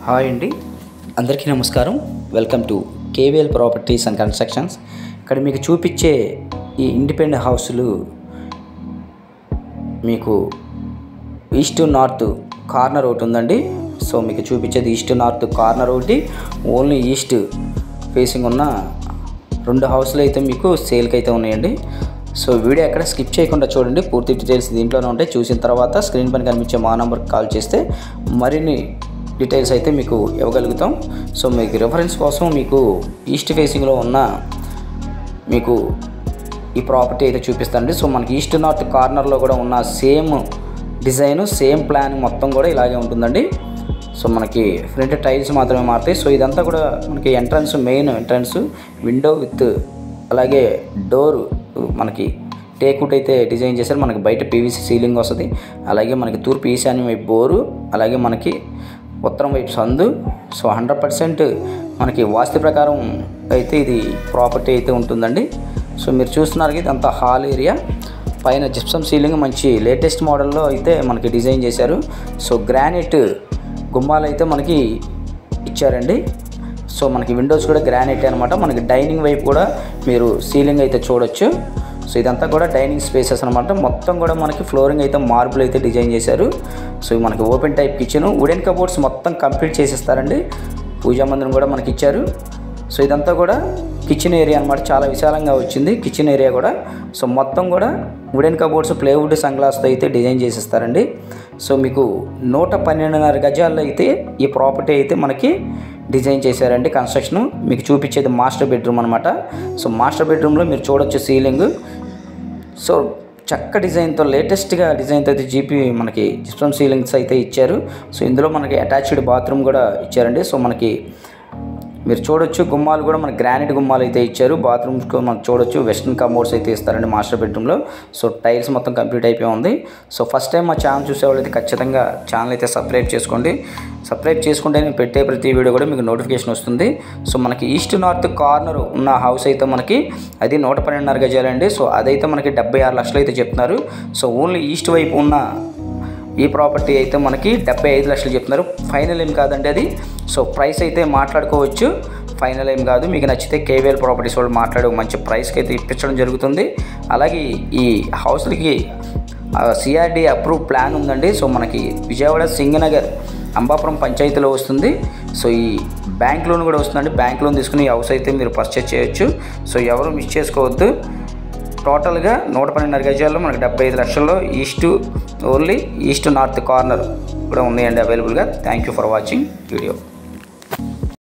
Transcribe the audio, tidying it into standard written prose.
Hi అండి, అందరికీ నమస్కారం. Welcome to KVL properties and constructions. ఇక్కడ మీకు చూపించే ఈ ఇండిపెండెంట్ హౌస్లు మీకు ఈస్ట్ నార్త్ కార్నర్ ఒకటి ఉందండి. సో మీకు చూపించేది ఈస్ట్ నార్త్ కార్నర్ ఒకటి, ఓన్లీ ఈస్ట్ ఫేసింగ్ ఉన్న 2 హౌస్లు అయితే మీకు సేల్కి అయితే ఉన్నాయండి. సో వీడియో ఎక్కడ స్కిప్ చేయకుండా చూడండి, పూర్తి డీటెయిల్స్ దీంట్లోనే ఉంటాయి. చూసిన తర్వాత స్క్రీన్ పైన కనిపించే మా నెంబర్కి కాల్ చేస్తే మరిన్ని డీటెయిల్స్ అయితే మీకు ఇవ్వగలుగుతాం. సో మీకు రిఫరెన్స్ కోసం మీకు ఈస్ట్ ఫేసింగ్లో ఉన్న మీకు ఈ ప్రాపర్టీ అయితే చూపిస్తానండి. సో మనకి ఈస్ట్ నార్త్ కార్నర్లో కూడా ఉన్న సేమ్ డిజైన్, సేమ్ ప్లాన్ మొత్తం కూడా ఇలాగే ఉంటుందండి. సో మనకి ఫ్రంట్ టైల్స్ మాత్రమే మారుతాయి. సో ఇదంతా కూడా మనకి entrance, main entrance, window with అలాగే డోర్ మనకి టేక్వుడ్ అయితే డిజైన్ చేశారు. మనకి బయట పీవీసీ సీలింగ్ వస్తుంది. అలాగే మనకి తూర్పు ఈశాన్యం వైపు బోరు, అలాగే మనకి ఉత్తరం వైపు సందు. సో 100% మనకి వాస్తు ప్రకారం అయితే ఇది ప్రాపర్టీ అయితే ఉంటుందండి. సో మీరు చూస్తున్నారు ఇది అంతా హాల్ ఏరియా, పైన జిప్సమ్ సీలింగ్ మంచి లేటెస్ట్ మోడల్లో అయితే మనకి డిజైన్ చేశారు. సో గ్రానైట్ గుమ్మాలు అయితే మనకి ఇచ్చారండి. సో మనకి విండోస్ కూడా గ్రానైట్ అనమాట. మనకి డైనింగ్ వైపు కూడా మీరు సీలింగ్ అయితే చూడొచ్చు. సో ఇదంతా కూడా డైనింగ్ స్పేసెస్ అనమాట. మొత్తం కూడా మనకి ఫ్లోరింగ్ అయితే మార్బుల్ అయితే డిజైన్ చేశారు. సో మనకి open type kitchen, wooden cupboards మొత్తం కంప్లీట్ చేసేస్తారండి. పూజా మందిరం కూడా మనకి ఇచ్చారు. సో ఇదంతా కూడా కిచెన్ ఏరియా అనమాట. చాలా విశాలంగా వచ్చింది కిచెన్ ఏరియా కూడా. సో మొత్తం కూడా వుడెన్ కబోర్డ్స్, ప్లేవుడ్ సన్గ్లాస్తో అయితే డిజైన్ చేసేస్తారండి. సో మీకు 112.5 గజాల్లో అయితే ఈ ప్రాపర్టీ అయితే మనకి డిజైన్ చేశారండి. కన్స్ట్రక్షన్ మీకు చూపించేది మాస్టర్ బెడ్రూమ్ అనమాట. సో మాస్టర్ బెడ్రూమ్లో మీరు చూడొచ్చు సీలింగ్. సో చక్క డిజైన్తో, లేటెస్ట్గా డిజైన్తో అయితే మనకి జిప్సమ్ సీలింగ్స్ అయితే ఇచ్చారు. సో ఇందులో మనకి అటాచ్డ్ బాత్రూమ్ కూడా ఇచ్చారండి. సో మనకి మీరు చూడొచ్చు గుమ్మాలు కూడా మనకి గ్రానైట్ గుమ్మాలు అయితే ఇచ్చారు. బాత్రూమ్స్కి మనం చూడొచ్చు వెస్ట్రన్ కమోడ్స్ అయితే ఇస్తారండి మాస్టర్ బెడ్రూమ్లో. సో టైల్స్ మొత్తం కంప్లీట్ అయిపోయి ఉంది. సో ఫస్ట్ టైం మా ఛానల్ చూసేవాళ్ళు అయితే ఖచ్చితంగా ఛానల్ అయితే సబ్స్క్రైబ్ చేసుకోండి. సబ్స్క్రైబ్ చేసుకుంటే నేను పెట్టే ప్రతి వీడియో కూడా మీకు నోటిఫికేషన్ వస్తుంది. సో మనకి ఈస్ట్ నార్త్ కార్నర్ ఉన్న హౌస్ అయితే మనకి అది 112.5 గజాలండి. సో అదైతే మనకి 76 లక్షలు అయితే చెప్తున్నారు. సో ఓన్లీ ఈస్ట్ వైపు ఉన్న ఈ ప్రాపర్టీ అయితే మనకి 75 లక్షలు చెప్తున్నారు. ఫైనల్ ఏం కాదండి అది. సో ప్రైస్ అయితే మాట్లాడుకోవచ్చు, ఫైనల్ ఏం కాదు. మీకు నచ్చితే కేవీఎల్ ప్రాపర్టీస్ వాళ్ళు మాట్లాడే మంచి ప్రైస్కి అయితే ఇప్పించడం జరుగుతుంది. అలాగే ఈ హౌస్లకి సిఆర్డి అప్రూవ్ ప్లాన్ ఉందండి. సో మనకి విజయవాడ సింగనగర్ అంబాపురం పంచాయతీలో వస్తుంది. సో ఈ బ్యాంక్ లోన్ కూడా వస్తుందండి. బ్యాంక్ లోన్ తీసుకుని ఈ హౌస్ అయితే మీరు పర్చేజ్ చేయొచ్చు. సో ఎవరు మిస్ చేసుకోవద్దు. టోటల్గా 112.5 గజాల్లో మనకి 75 లక్షల్లో ఓన్లీ ఈస్ట్ నార్త్ కార్నర్ కూడా ఉన్నాయండి అవైలబుల్గా. Thank you for watching video.